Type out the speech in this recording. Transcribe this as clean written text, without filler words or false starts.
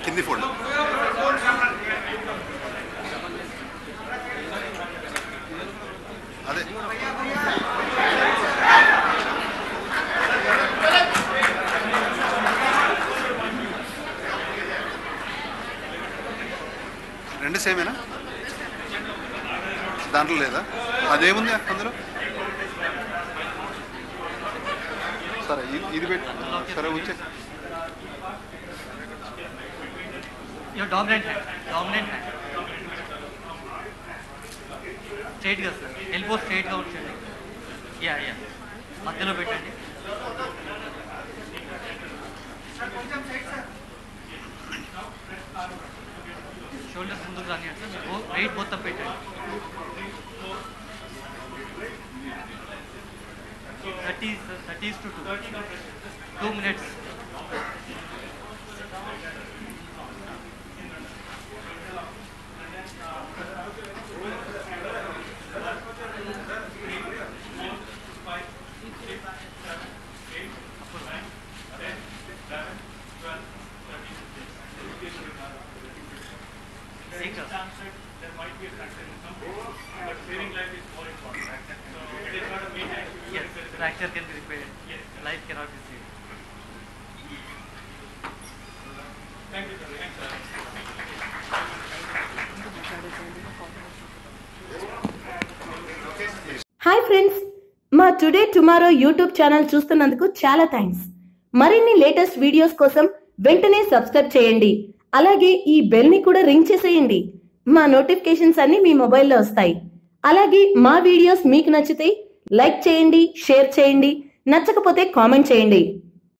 కింది ఫోల్డ్ అదే రెండు సేమేనా దాంట్లో లేదా అదేముంది అందులో సరే ఇది పెట్టి సరే ఉంచే dominant hand straight గా సార్ ఎల్బో స్ట్రైట్ గా ఉంచండి యా మధ్యలో పెట్టండి షోల్డర్స్ ముందుకు రానియండి సార్ వెయిట్ మొత్తం పెట్టండి 30 to 2 minutes there might be a fracture in some places, but saving life is more important. So it is not a main act. Yes, fracture can be repaired. Yes, life cannot be saved. Thank you, sir. Thanks, sir. Hi friends, మా today tomorrow YouTube channel చూస్తున్నందుకు చాలా thanks. మరిన్ని latest videos కోసం వెంటనే subscribe చేయండి. అలాగే ఈ bell ని కూడా రింగ్ చేసేయండి. మా నోటిఫికేషన్స్ అన్ని మీ మొబైల్లో వస్తాయి. అలాగే మా వీడియోస్ మీకు నచ్చితే లైక్ చేయండి, షేర్ చేయండి, నచ్చకపోతే కామెంట్ చేయండి.